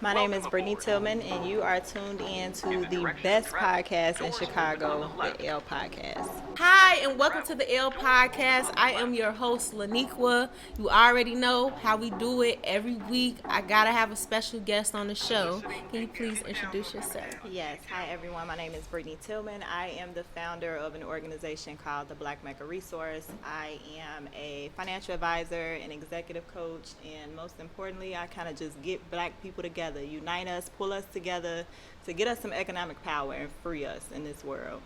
My name is Brittany Tillman, and you are tuned in to the best podcast in Chicago, the L Podcast. Hi, and welcome to the L Podcast. I am your host, Laniqua. You already know how we do it every week. I gotta have a special guest on the show. Can you please introduce yourself? Yes, hi everyone. My name is Brittany Tillman. I am the founder of an organization called the Black Mecca Resource. I am a financial advisor, an executive coach, and most importantly, I kind of just get black people together, unite us, pull us together to get us some economic power and free us in this world.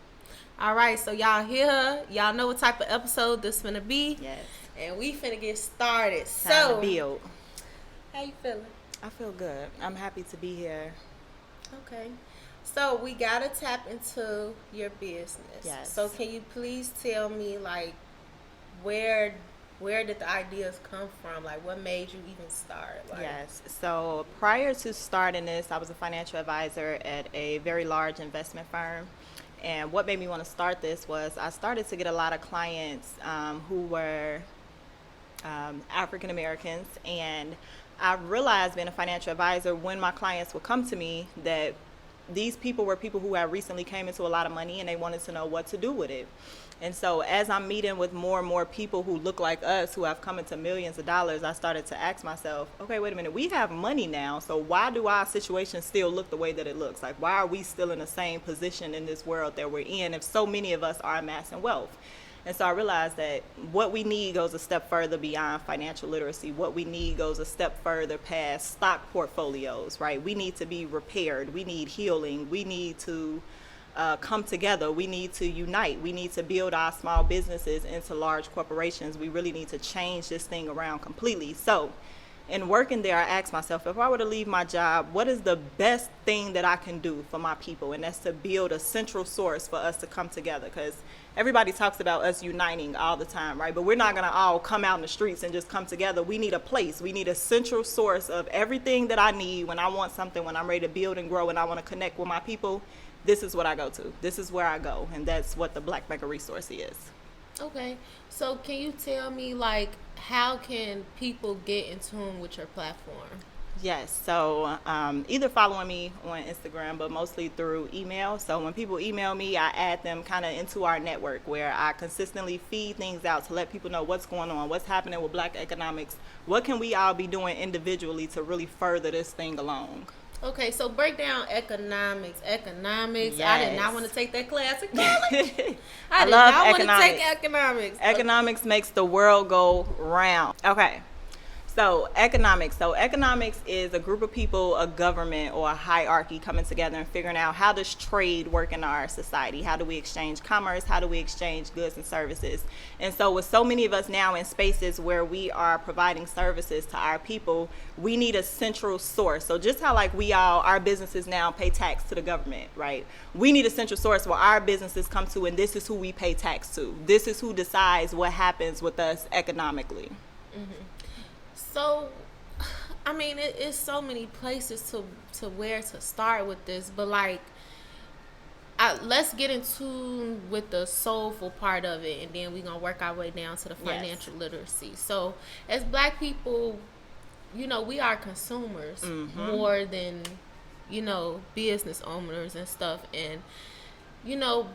All right, so y'all here. Y'all know what type of episode this finna be. Yes. And we finna get started. Time to build. How you feeling? I feel good. I'm happy to be here. Okay. So we gotta tap into your business. Yes. So can you please tell me, like, where did the ideas come from? Like, what made you even start? Like, Yes. So prior to starting this, I was a financial advisor at a very large investment firm. And what made me want to start this was I started to get a lot of clients who were African Americans. And I realized, being a financial advisor, when my clients would come to me, that these people were people who had recently came into a lot of money and they wanted to know what to do with it. And so as I'm meeting with more and more people who look like us, who have come into millions of dollars, I started to ask myself, okay, wait a minute, we have money now, so why do our situation still look the way that it looks? Like, why are we still in the same position in this world that we're in if so many of us are amassing wealth? And so I realized that what we need goes a step further beyond financial literacy. What we need goes a step further past stock portfolios, right? We need to be repaired. We need healing. We need to come together. We need to unite. We need to build our small businesses into large corporations. We really need to change this thing around completely. So in working there, I asked myself, if I were to leave my job, what is the best thing that I can do for my people? And that's to build a central source for us to come together, because everybody talks about us uniting all the time, right? But we're not going to all come out in the streets and just come together. We need a place. We need a central source of everything that I need when I want something, when I'm ready to build and grow and I want to connect with my people. This is what I go to. This is where I go. And that's what the Black Mecca Resource is. Okay. So can you tell me, like, how can people get in tune with your platform? Yes, so either following me on Instagram, but mostly through email. So when people email me, I add them kind of into our network where I consistently feed things out to let people know what's going on, what's happening with Black economics, what can we all be doing individually to really further this thing along. Okay, so break down economics. Yes. I did not want to take that class in college. I did love not want to economics. take economics. Economics makes the world go round. Okay. So economics is a group of people, a government, or a hierarchy coming together and figuring out, how does trade work in our society? How do we exchange commerce? How do we exchange goods and services? And so with so many of us now in spaces where we are providing services to our people, we need a central source. So just how, like, our businesses now pay tax to the government, right? We need a central source where our businesses come to, and this is who we pay tax to. This is who decides what happens with us economically. Mm-hmm. So, I mean, it's so many places to where to start with this, but, like, let's get in tune with the soulful part of it, and then we're going to work our way down to the financial literacy. So, as Black people, you know, we are consumers more than, you know, business owners and stuff. And, you know,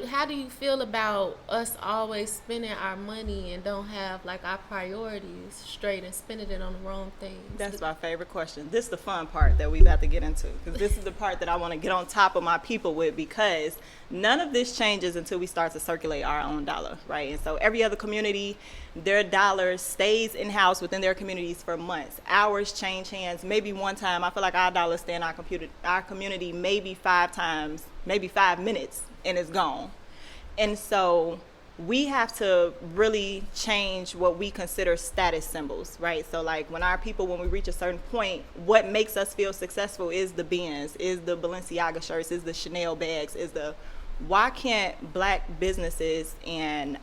how do you feel about us always spending our money and don't have, like, our priorities straight and spending it on the wrong things? That's my favorite question. This is the fun part that we about to get into, because this is the part that I want to get on top of my people with, because none of this changes until we start to circulate our own dollar, right? And so every other community, their dollar stays in-house within their communities for months. Ours change hands maybe one time. I feel like our dollar stay in our community maybe 5 times, maybe 5 minutes, and it's gone. And so we have to really change what we consider status symbols, right? So, like, when we reach a certain point, what makes us feel successful is the Benz, is the Balenciaga shirts, is the Chanel bags, why can't Black businesses and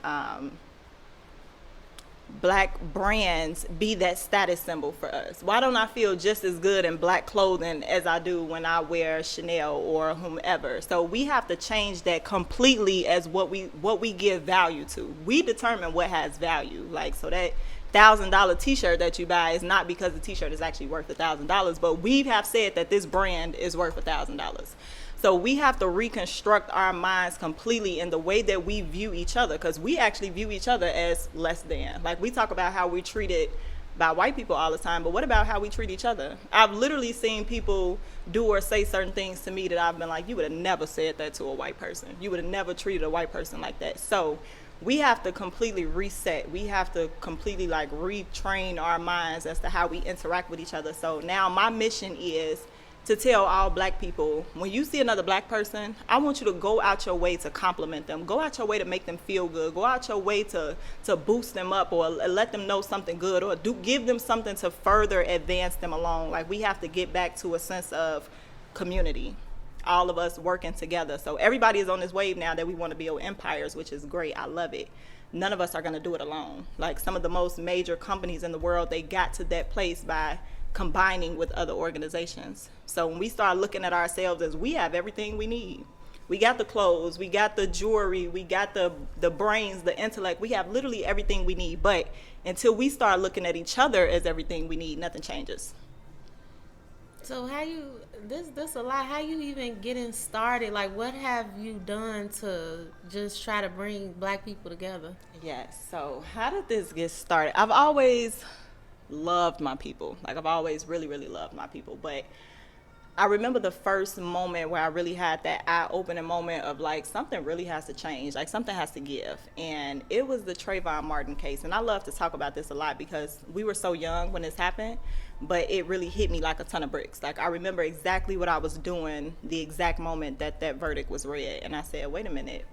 Black brands be that status symbol for us? Why don't I feel just as good in Black clothing as I do when I wear Chanel or whomever? So we have to change that completely as what we give value to. We determine what has value, like, so that $1,000 t-shirt that you buy is not because the t-shirt is actually worth $1,000, but we have said that this brand is worth $1,000. So we have to reconstruct our minds completely in the way that we view each other, because we actually view each other as less than. Like, we talk about how we're treated by white people all the time, but what about how we treat each other? I've literally seen people do or say certain things to me that I've been like, you would have never said that to a white person. You would have never treated a white person like that. So we have to completely reset. We have to completely like retrain our minds as to how we interact with each other. So now my mission is to tell all black people, when you see another black person, I want you to go out your way to compliment them. Go out your way to make them feel good. Go out your way to boost them up, or let them know something good, or give them something to further advance them along. Like, we have to get back to a sense of community, all of us working together. So everybody is on this wave now that we want to build empires, which is great. I love it. None of us are going to do it alone. Like, some of the most major companies in the world, they got to that place by combining with other organizations. So when we start looking at ourselves as we have everything we need, we got the clothes, we got the jewelry, we got the brains, the intellect, we have literally everything we need. But until we start looking at each other as everything we need, nothing changes. So how you, this a lot, how you even getting started? Like, what have you done to just try to bring black people together? Yes, so how did this get started? I've always loved my people. Like, I've always really, really loved my people. But I remember the first moment where I really had that eye-opening moment of like, something really has to change, like something has to give. And it was the Trayvon Martin case. And I love to talk about this a lot because we were so young when this happened, but it really hit me like a ton of bricks. Like, I remember exactly what I was doing the exact moment that that verdict was read. And I said, wait a minute,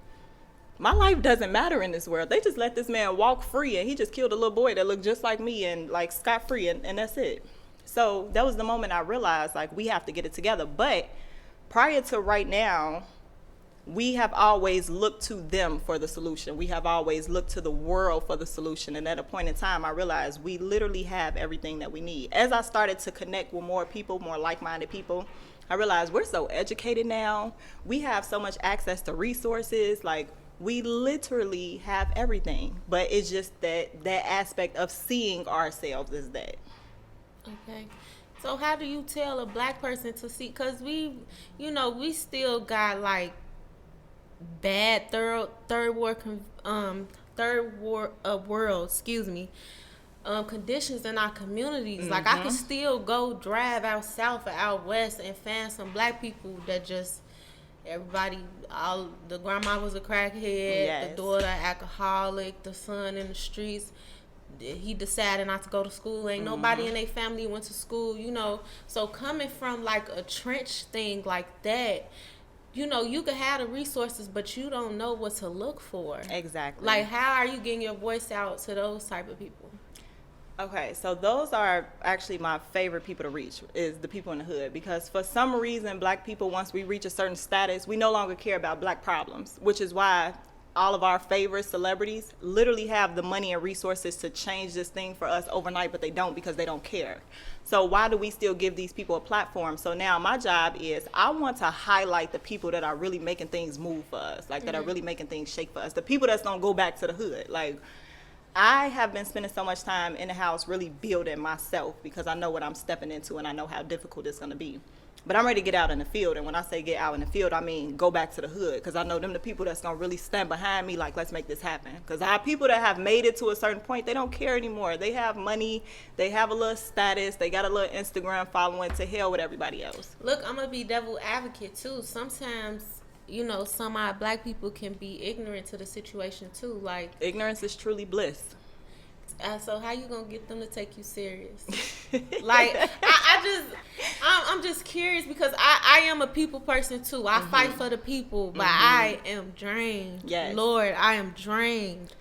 my life doesn't matter in this world. They just let this man walk free, and he just killed a little boy that looked just like me, and like scot-free, and that's it. So that was the moment I realized, like, we have to get it together. But prior to right now, we have always looked to them for the solution. We have always looked to the world for the solution. And at a point in time, I realized we literally have everything that we need. As I started to connect with more people, more like-minded people, I realized we're so educated now. We have so much access to resources. Like, we literally have everything. But it's just that aspect of seeing ourselves as that. Okay. So how do you tell a black person to see? Because we still got like bad third world conditions in our communities. Mm-hmm. Like, I could still go drive out south or out west and find some black people that just the grandma was a crackhead, yes, the daughter alcoholic, the son in the streets. He decided not to go to school. Ain't nobody in their family went to school, So coming from like a trench thing like that, you could have the resources, but you don't know what to look for. Exactly. Like, how are you getting your voice out to those type of people? Okay, so those are actually my favorite people to reach, is the people in the hood. Because for some reason, black people, once we reach a certain status, we no longer care about black problems, which is why all of our favorite celebrities literally have the money and resources to change this thing for us overnight, but they don't, because they don't care. So why do we still give these people a platform? So now my job is, I want to highlight the people that are really making things move for us, like that are really making things shake for us, the people that's gonna go back to the hood. Like, I have been spending so much time in the house really building myself, because I know what I'm stepping into and I know how difficult it's gonna be. But I'm ready to get out in the field. And when I say get out in the field, I mean go back to the hood, because I know them the people that's going to really stand behind me, like, let's make this happen. Because our people that have made it to a certain point, they don't care anymore. They have money. They have a little status. They got a little Instagram following. To hell with everybody else. Look, I'm going to be devil advocate, too. Sometimes, some of our black people can be ignorant to the situation, too. Like, ignorance is truly bliss. So how you gonna get them to take you serious? Like, I'm just curious, because I am a people person too. I fight for the people, but I am drained. Yes. Lord, I am drained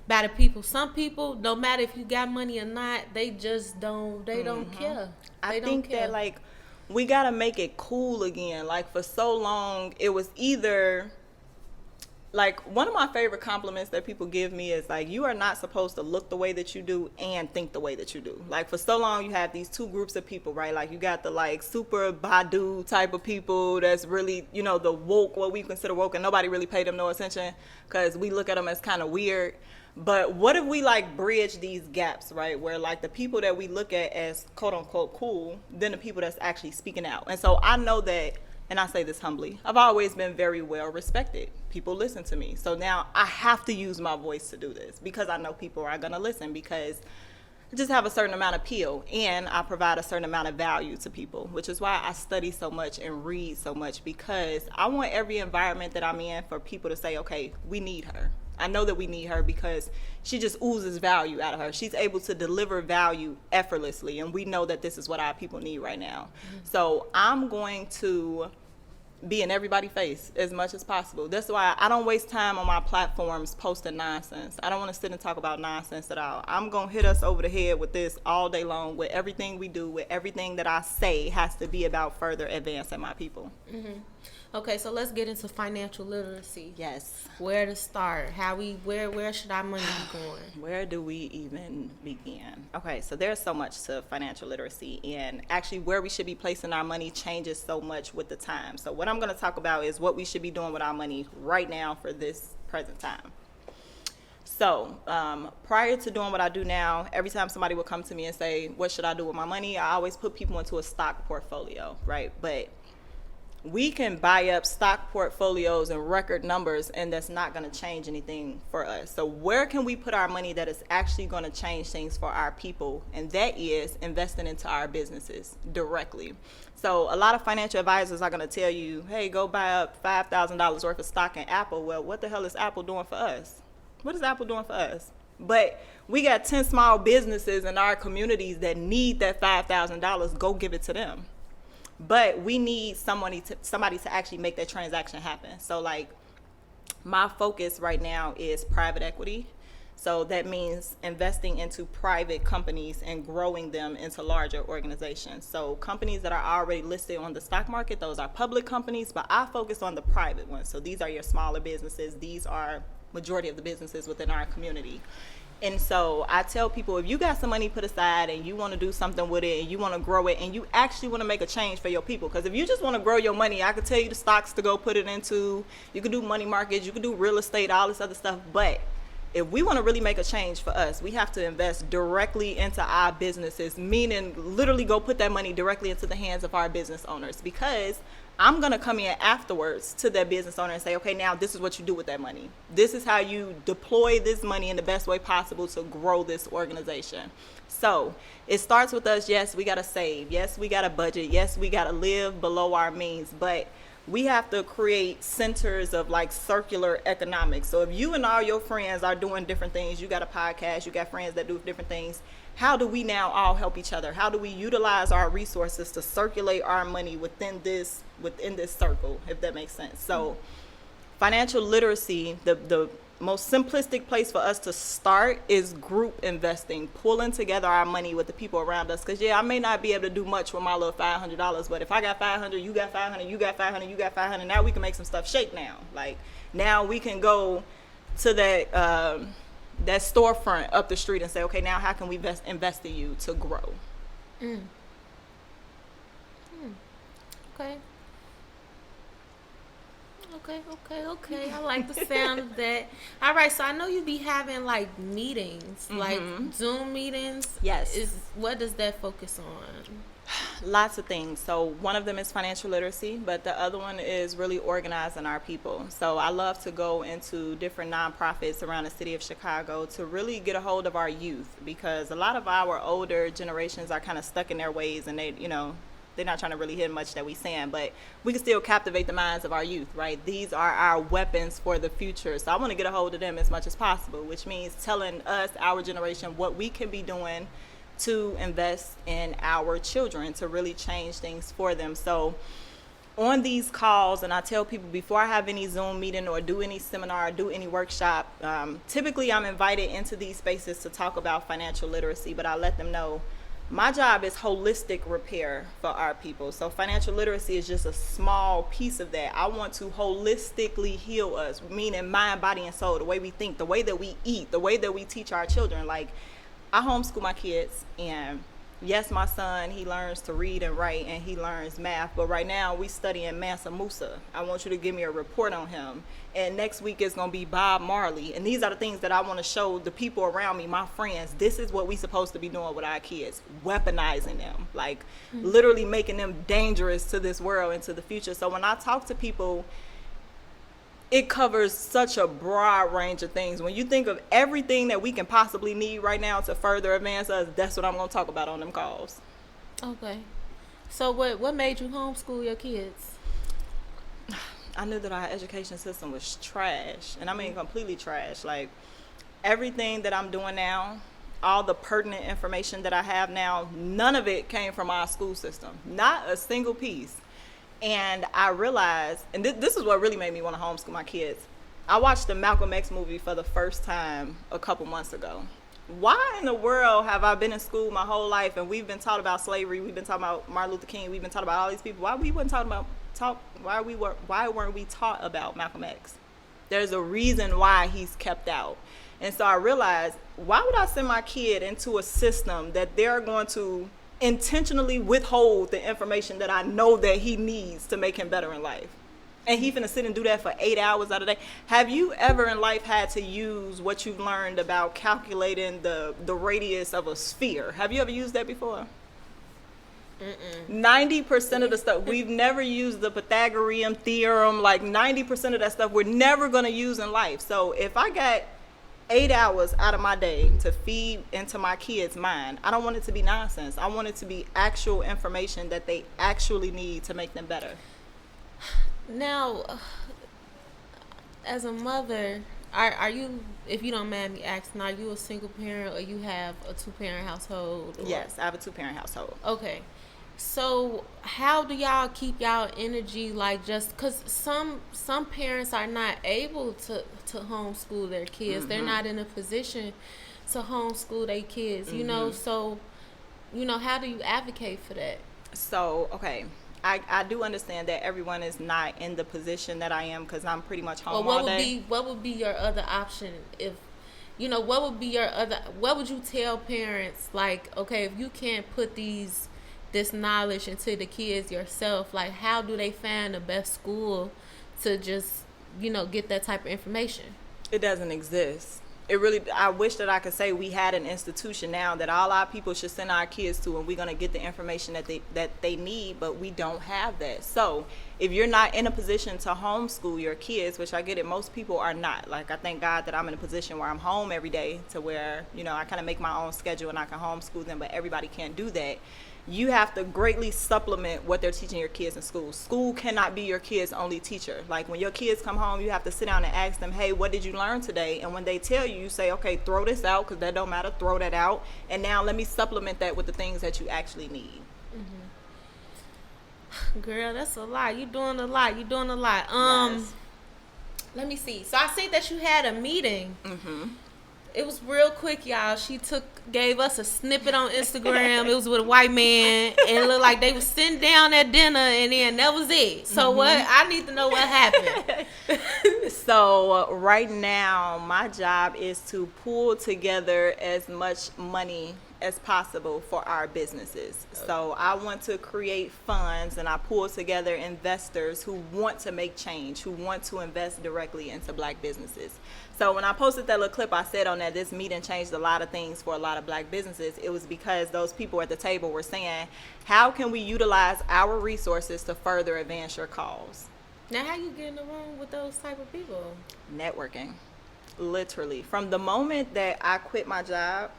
by the people. Some people, no matter if you got money or not, they just don't. They don't care. I think that, like, we gotta make it cool again. Like, for so long, it was either. Like, one of my favorite compliments that people give me is, like, you are not supposed to look the way that you do and think the way that you do. Like, for so long, you have these two groups of people, right? Like, you got the, like, super Badu type of people that's really, the woke, what we consider woke, and nobody really paid them no attention because we look at them as kind of weird. But what if we like bridge these gaps, right? Where like the people that we look at as quote unquote cool, then the people that's actually speaking out. And so I know that, and I say this humbly, I've always been very well respected. People listen to me. So now I have to use my voice to do this because I know people are going to listen, because I just have a certain amount of appeal and I provide a certain amount of value to people, which is why I study so much and read so much, because I want every environment that I'm in for people to say, okay, we need her. I know that we need her because she just oozes value out of her. She's able to deliver value effortlessly, and we know that this is what our people need right now. So I'm going to be in everybody's face as much as possible. That's why I don't waste time on my platforms posting nonsense. I don't want to sit and talk about nonsense at all. I'm going to hit us over the head with this all day long, with everything we do, with everything that I say has to be about further advancing my people. Mm-hmm. Okay, so let's get into financial literacy. Yes. Where to start? Where should our money be going? Where do we even begin? Okay, so there's so much to financial literacy, and actually where we should be placing our money changes so much with the time. So what I'm going to talk about is what we should be doing with our money right now for this present time. So prior to doing what I do now, every time somebody would come to me and say, what should I do with my money? I always put people into a stock portfolio, right? But we can buy up stock portfolios in record numbers, and that's not going to change anything for us. So where can we put our money that is actually going to change things for our people? And that is investing into our businesses directly. So a lot of financial advisors are going to tell you, hey, go buy up $5,000 worth of stock in Apple. Well, what the hell is Apple doing for us? What is Apple doing for us? But we got 10 small businesses in our communities that need that $5,000. Go give it to them. But we need somebody to actually make that transaction happen. So like my focus right now is private equity. So that means investing into private companies and growing them into larger organizations. So companies that are already listed on the stock market, those are public companies, but I focus on the private ones. So these are your smaller businesses. These are majority of the businesses within our community. And so I tell people, if you got some money put aside and you want to do something with it and you want to grow it and you actually want to make a change for your people, because if you just want to grow your money, I could tell you the stocks to go put it into, you could do money markets, you could do real estate, all this other stuff. But if we want to really make a change for us, we have to invest directly into our businesses, meaning literally go put that money directly into the hands of our business owners, because I'm going to come in afterwards to that business owner and say, okay, now this is what you do with that money. This is how you deploy this money in the best way possible to grow this organization. So it starts with us. Yes, we got to save. Yes, we got to budget. Yes, we got to live below our means. But we have to create centers of like circular economics. So if you and all your friends are doing different things, you got a podcast, you got friends that do different things, how do we now all help each other? How do we utilize our resources to circulate our money within this circle, if that makes sense? So financial literacy, the most simplistic place for us to start is group investing, pulling together our money with the people around us. Because, yeah, I may not be able to do much with my little $500, but if I got 500, you got 500, you got 500, you got 500, now we can make some stuff shake now. Like, now we can go to that storefront up the street and say, okay, now how can we invest in you to grow? Okay. I like the sound of that. All right, so I know you be having like meetings, like Zoom meetings. Yes. What does that focus on? Lots of things. So one of them is financial literacy, but the other one is really organizing our people. So I love to go into different nonprofits around the city of Chicago to really get a hold of our youth, because a lot of our older generations are kind of stuck in their ways, and they're not trying to really hear much that we saying, but we can still captivate the minds of our youth, right? These are our weapons for the future. So I want to get a hold of them as much as possible, which means telling us, our generation, what we can be doing to invest in our children to really change things for them. So on these calls, and I tell people before I have any Zoom meeting or do any seminar or do any workshop, typically I'm invited into these spaces to talk about financial literacy, but I let them know my job is holistic repair for our people. So financial literacy is just a small piece of that. I want to holistically heal us, meaning mind, body, and soul, the way we think, the way that we eat, the way that we teach our children. Like, I homeschool my kids, and Yes, my son, he learns to read and write and he learns math, but right now we studying Mansa Musa. I want you to give me a report on him. And next week is going to be Bob Marley. And these are the things that I want to show the people around me, my friends. This is what we supposed to be doing with our kids, weaponizing them, like literally making them dangerous to this world and to the future. So when I talk to people, it covers such a broad range of things. When you think of everything that we can possibly need right now to further advance us, that's what I'm going to talk about on them calls. Okay. So what made you homeschool your kids? I knew that our education system was trash, and I mean completely trash. Like, everything that I'm doing now, all the pertinent information that I have now, none of it came from our school system. Not a single piece. And I realized, and this is what really made me want to homeschool my kids. I watched the Malcolm X movie for the first time a couple months ago. Why in the world have I been in school my whole life and we've been taught about slavery, we've been talking about Martin Luther King, we've been taught about all these people? Why weren't we taught about Malcolm X? There's a reason why he's kept out. And so I realized, why would I send my kid into a system that they're going to intentionally withhold the information that I know that he needs to make him better in life? And he finna sit and do that for 8 hours out of the day. Have you ever in life had to use what you've learned about calculating the radius of a sphere? Have you ever used that before? 90% of the stuff, we've never used the Pythagorean theorem. Like 90% of that stuff we're never gonna use in life. So if I got 8 hours out of my day to feed into my kids' mind, I don't want it to be nonsense. I want it to be actual information that they actually need to make them better. Now, as a mother, are you, if you don't mind me asking, are you a single parent or you have a 2-parent household? Or? Yes, I have a 2-parent household. Okay. So how do y'all keep y'all energy, like, just because some parents are not able to homeschool their kids. They're not in a position to homeschool their kids, you know? So, how do you advocate for that? So, okay, I do understand that everyone is not in the position that I am, because I'm pretty much home all day. What would be your other option if, what would you tell parents, like, okay, if you can't put this knowledge into the kids yourself, like, how do they find the best school to just, get that type of information? It doesn't exist. It really, I wish that I could say we had an institution now that all our people should send our kids to, and we're going to get the information that they need, but we don't have that. So if you're not in a position to homeschool your kids, which I get it, most people are not. Like, I thank God that I'm in a position where I'm home every day to where, I kind of make my own schedule and I can homeschool them, but everybody can't do that. You have to greatly supplement what they're teaching your kids in school. School cannot be your kids' only teacher. Like, when your kids come home, you have to sit down and ask them, hey, what did you learn today? And when they tell you, you say, okay, throw this out, because that don't matter, throw that out. And now let me supplement that with the things that you actually need. Girl, that's a lot. You're doing a lot. Yes. Let me see. So I see that you had a meeting. It was real quick, y'all. She gave us a snippet on Instagram. It was with a white man, and it looked like they was sitting down at dinner, and then that was it. So what? I need to know what happened. So right now, my job is to pull together as much money as possible for our businesses. So I want to create funds, and I pull together investors who want to make change, who want to invest directly into Black businesses. So when I posted that little clip, I said on that this meeting changed a lot of things for a lot of Black businesses. It was because those people at the table were saying, how can we utilize our resources to further advance your cause? Now, how you get in the room with those type of people? Networking. Literally. From the moment that I quit my job,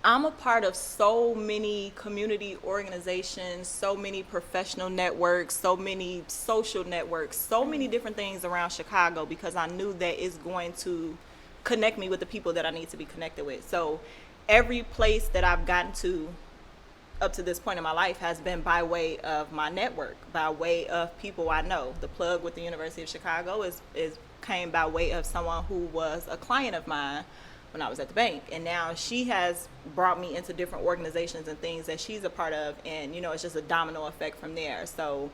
I'm a part of so many community organizations, so many professional networks, so many social networks, so many different things around Chicago, because I knew that it's going to connect me with the people that I need to be connected with. So every place that I've gotten to up to this point in my life has been by way of my network, by way of people I know. The plug with the University of Chicago came by way of someone who was a client of mine when I was at the bank, and now she has brought me into different organizations and things that she's a part of, and it's just a domino effect from there. So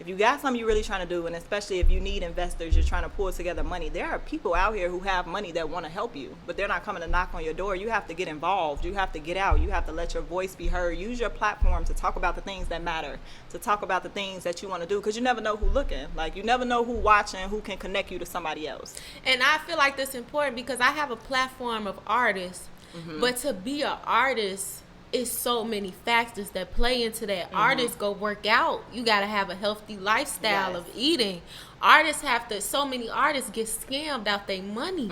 if you got something you're really trying to do, and especially if you need investors, you're trying to pull together money, there are people out here who have money that want to help you, but they're not coming to knock on your door. You have to get involved. You have to get out. You have to let your voice be heard. Use your platform to talk about the things that matter, to talk about the things that you want to do, because you never know who's looking. Like, you never know who watching, who can connect you to somebody else. And I feel like that's important because I have a platform of artists, but to be an artist, it's so many factors that play into that. Artists go work out. You got to have a healthy lifestyle of eating. Artists have to, so many artists get scammed out their money.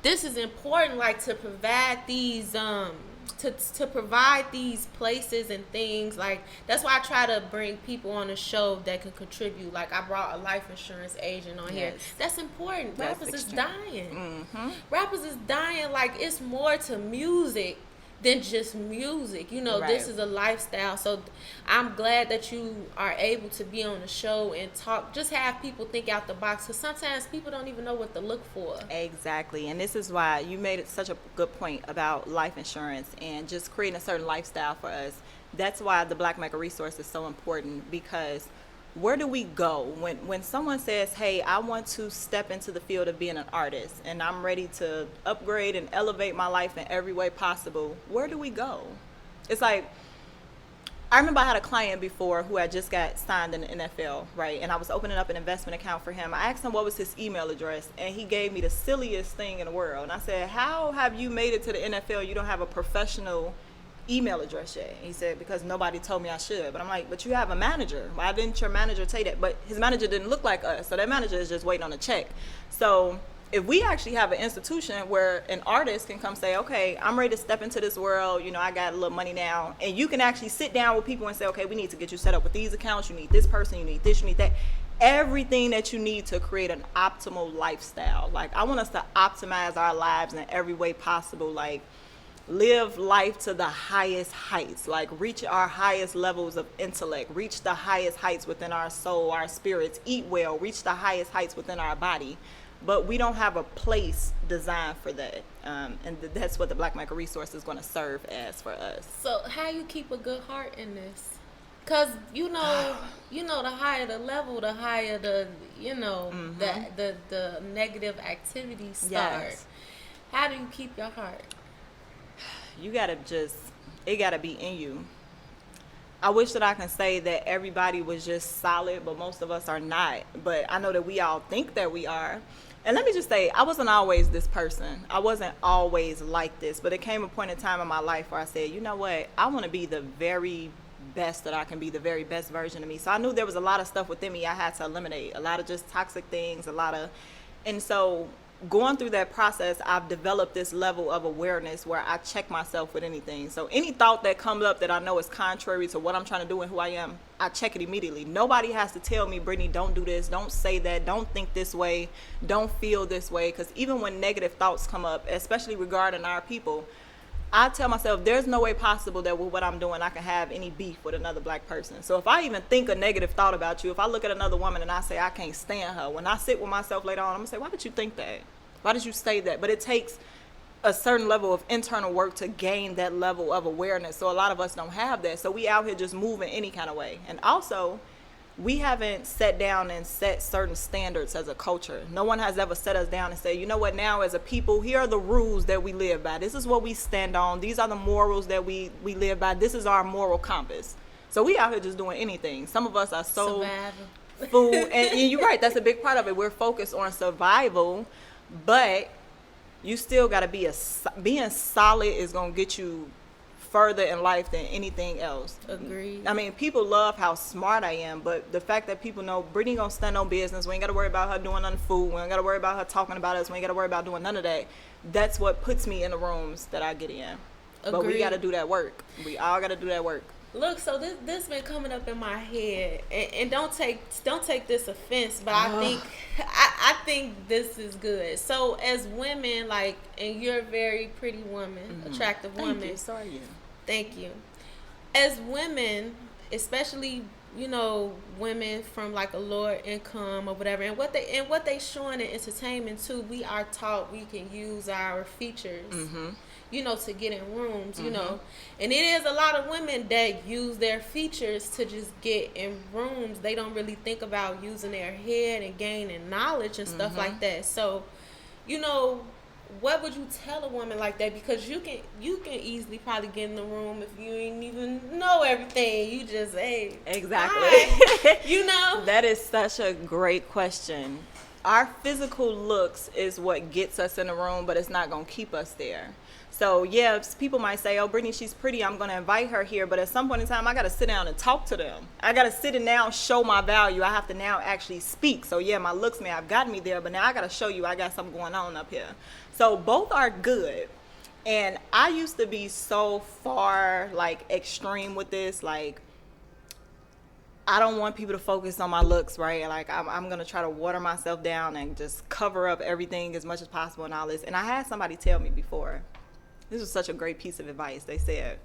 This is important, like, to provide these, to provide these places and things. Like, that's why I try to bring people on the show that can contribute. Like, I brought a life insurance agent on here. That's important. That's Rappers extreme. is dying. Rappers is dying. Like, it's more to music than just music. You know, this is a lifestyle. So I'm glad that you are able to be on the show and talk, just have people think out the box, because sometimes people don't even know what to look for. Exactly. And this is why you made it such a good point about life insurance and just creating a certain lifestyle for us. That's why the Black Mecca Resource is so important, because where do we go when someone says, hey, I want to step into the field of being an artist and I'm ready to upgrade and elevate my life in every way possible? Where do we go? It's like, I remember I had a client before who had just got signed in the NFL, right? And I was opening up an investment account for him. I asked him what was his email address, and he gave me the silliest thing in the world. And I said, how have you made it to the NFL? You don't have a professional email address yet. And he said, because nobody told me I should. But I'm like, but you have a manager. Why didn't your manager tell you that? But his manager didn't look like us, so that manager is just waiting on a check. So if we actually have an institution where an artist can come say, okay, I'm ready to step into this world, you know, I got a little money now, and you can actually sit down with people and say, okay, we need to get you set up with these accounts, you need this person, you need this, you need that, everything that you need to create an optimal lifestyle. Like, I want us to optimize our lives in every way possible. Like, live life to the highest heights, like reach our highest levels of intellect, reach the highest heights within our soul, our spirits, eat well, reach the highest heights within our body. But we don't have a place designed for that. And that's what the Black Mecca Resource is going to serve as for us. So how you keep a good heart in this? Because, you know, the higher the level, the higher the, you know, the negative activities start. How do you keep your heart? You gotta it gotta be in you. I wish that I can say that everybody was just solid, but most of us are not. But I know that we all think that we are. And let me just say, I wasn't always this person. I wasn't always like this. But it came a point in time in my life where I said, you know what? I want to be the very best that I can be, the very best version of me. So I knew there was a lot of stuff within me I had to eliminate, a lot of just toxic things, and so going through that process, I've developed this level of awareness where I check myself with anything. So any thought that comes up that I know is contrary to what I'm trying to do and who I am, I check it immediately. Nobody has to tell me, Brittany, don't do this, don't say that, don't think this way, don't feel this way. Because even when negative thoughts come up, especially regarding our people, I tell myself there's no way possible that with what I'm doing I can have any beef with another black person. So if I even think a negative thought about you, if I look at another woman and I say I can't stand her, when I sit with myself later on, I'm going to say, why did you think that? Why did you say that? But it takes a certain level of internal work to gain that level of awareness. So a lot of us don't have that. So we out here just moving any kind of way. And also, we haven't sat down and set certain standards as a culture. No one has ever set us down and said, you know what, now as a people, here are the rules that we live by. This is what we stand on. These are the morals that we live by. This is our moral compass. So we out here just doing anything. Some of us are so Survival. food. And you're right, that's a big part of it. We're focused on survival, but you still got to being solid is going to get you further in life than anything else. Agreed. I mean, people love how smart I am, but the fact that people know Brittany gonna stand on business, we ain't gotta worry about her doing nothing food, we ain't gotta worry about her talking about us, we ain't gotta worry about doing none of that. That's what puts me in the rooms that I get in. Agreed. But we gotta do that work. We all gotta do that work. Look, so this been coming up in my head, and don't take this offense, but I think this is good. So as women, like, and you're a very pretty woman, attractive woman. Thank you. Sorry, you. Thank you. As women, especially, you know, women from like a lower income or whatever, and what they showing in entertainment too, we are taught we can use our features. to get in rooms, and it is a lot of women that use their features to just get in rooms. They don't really think about using their head and gaining knowledge and stuff like that. So, what would you tell a woman like that? Because you can easily probably get in the room if you ain't even know everything. You just, hey. Exactly. Hi. That is such a great question. Our physical looks is what gets us in the room, but it's not going to keep us there. So, yeah, people might say, oh, Brittany, she's pretty. I'm going to invite her here. But at some point in time, I got to sit down and talk to them. I got to sit and now show my value. I have to now actually speak. So, yeah, my looks may have gotten me there, but now I got to show you I got something going on up here. So both are good. And I used to be so far, extreme with this. I don't want people to focus on my looks, right? I'm going to try to water myself down and just cover up everything as much as possible and all this. And I had somebody tell me before, this was such a great piece of advice. They said,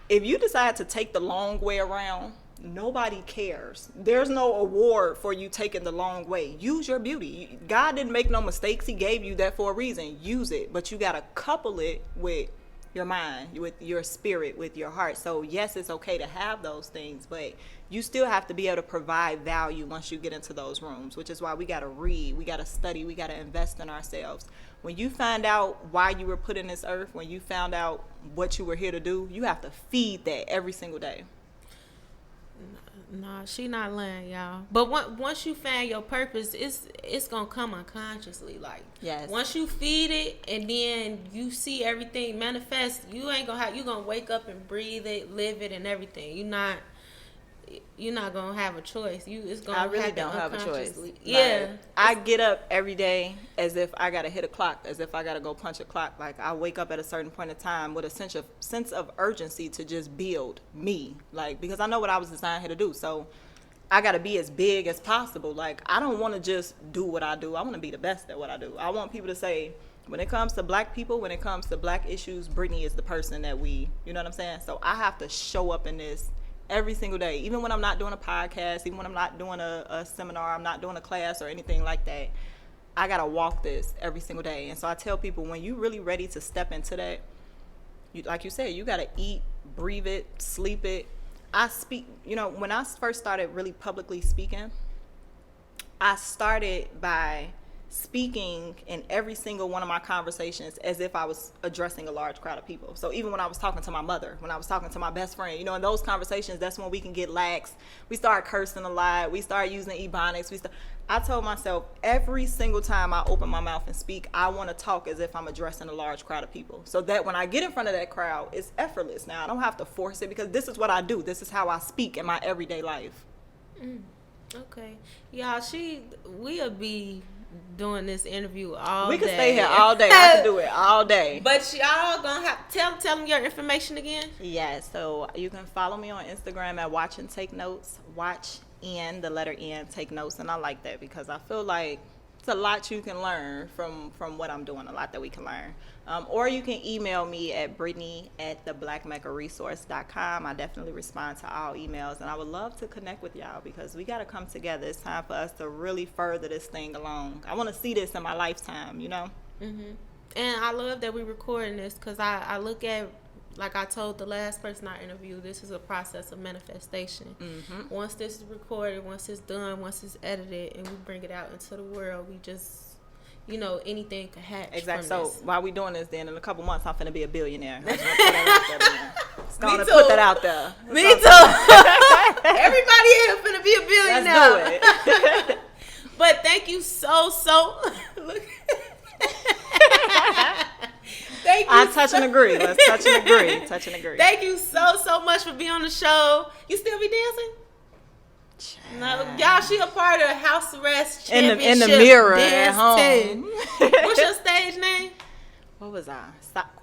if you decide to take the long way around, nobody cares. There's no award for you taking the long way. Use your beauty. God didn't make no mistakes. He gave you that for a reason. Use it. But you got to couple it with your mind, with your spirit, with your heart. So yes, it's okay to have those things, but you still have to be able to provide value once you get into those rooms, which is why we got to read, we got to study, we got to invest in ourselves. When you find out why you were put in this earth, when you found out what you were here to do, you have to feed that every single day. Nah, she not lying, y'all. But once you find your purpose, it's gonna come unconsciously. Yes. Once you feed it, and then you see everything manifest, you gonna wake up and breathe it, live it, and everything. You're not gonna have a choice. It's gonna. I really don't have a choice. Yeah. I get up every day as if I gotta hit a clock, as if I gotta go punch a clock. I wake up at a certain point in time with a sense of urgency to just build me, because I know what I was designed here to do. So I gotta be as big as possible. I don't want to just do what I do. I want to be the best at what I do. I want people to say, when it comes to black people, when it comes to black issues, Brittany is the person that you know what I'm saying? So I have to show up in this every single day, even when I'm not doing a podcast, even when I'm not doing a seminar, I'm not doing a class or anything like that. I gotta walk this every single day. And so I tell people, when you're really ready to step into that, like you said, you gotta eat, breathe it, sleep it. I speak, when I first started really publicly speaking, I started by speaking in every single one of my conversations as if I was addressing a large crowd of people. So even when I was talking to my mother, when I was talking to my best friend, in those conversations, that's when we can get lax. We start cursing a lot. We start using ebonics. I told myself, every single time I open my mouth and speak, I want to talk as if I'm addressing a large crowd of people, so that when I get in front of that crowd, it's effortless. Now I don't have to force it, because this is what I do. This is how I speak in my everyday life. Okay. Y'all, we'll be doing this interview all day. We can stay here all day. I can do it all day. But y'all gonna have tell them your information again. Yeah, so you can follow me on Instagram at Watch and Take Notes. Watch N, the letter N, take notes. And I like that, because I feel like it's a lot you can learn from what I'm doing, a lot that we can learn. Or you can email me at Brittany@theblackmeccaresource.com. I definitely respond to all emails, and I would love to connect with y'all, because we got to come together. It's time for us to really further this thing along. I want to see this in my lifetime, And I love that we're recording this, because I look at, like I told the last person I interviewed, this is a process of manifestation. Once this is recorded, once it's done, once it's edited, and we bring it out into the world, we just, anything could hatch. Exactly. From So this. while we doing this, then in a couple months, I'm finna be a billionaire. Put that out there. Me too. Everybody here finna be a billionaire. Let's do it. But thank you so. Look. Thank you. I touch and agree. Let's touch and agree. Touch and agree. Thank you so much for being on the show. You still be dancing? No, y'all. She a part of House Arrest Championship in the mirror dance at home. team. What's your stage name? What was I?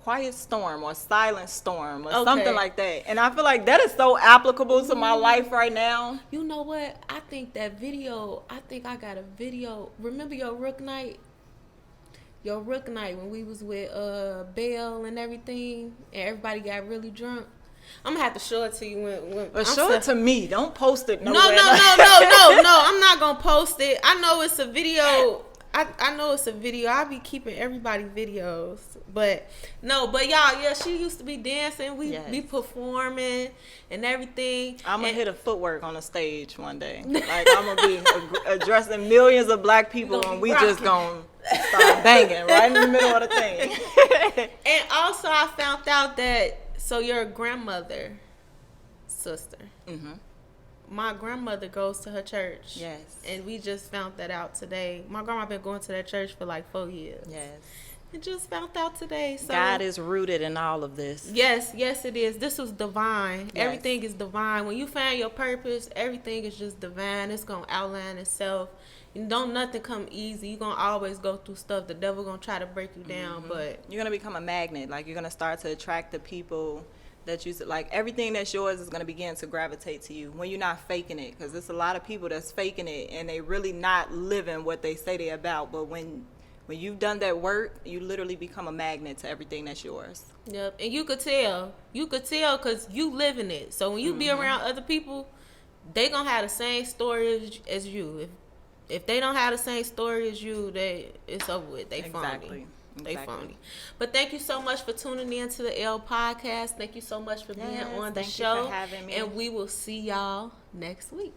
Quiet Storm or Silent Storm or Okay. something like that. And I feel like that is so applicable to my life right now. You know what? I think I got a video. Remember your Rook night? Your Rook night when we was with Belle and everything, and everybody got really drunk. I'm gonna have to show it to you when Show it to me. Don't post it nowhere. No. I'm not gonna post it. I know it's a video. I know it's a video. I be keeping everybody videos, but no, but y'all, yeah, she used to be dancing. We be performing and everything. I'm gonna hit a footwork on the stage one day. Like I'm gonna be addressing millions of black people, and we just gonna start banging right in the middle of the thing. And also, I found out that your grandmother, sister. Mm-hmm. My grandmother goes to her church. Yes. And we just found that out today. My grandma been going to that church for like 4 years. Yes. And just found out today. So God is rooted in all of this. Yes, it is. This was divine. Yes. Everything is divine. When you find your purpose, everything is just divine. It's going to outline itself. And don't nothing come easy. You're going to always go through stuff. The devil going to try to break you down. But you're going to become a magnet. Like you're going to start to attract the people that you like. Everything that's yours is going to begin to gravitate to you when you're not faking it, because there's a lot of people that's faking it and they really not living what they say they're about. But when you've done that work, you literally become a magnet to everything that's yours. Yep. And you could tell because you live in it. So when you be around other people, they gonna have the same story as you. If they don't have the same story as you, it's over with. They phony. They phony. But thank you so much for tuning in to the L Podcast. Thank you so much for being on the show. You for having me. And we will see y'all next week.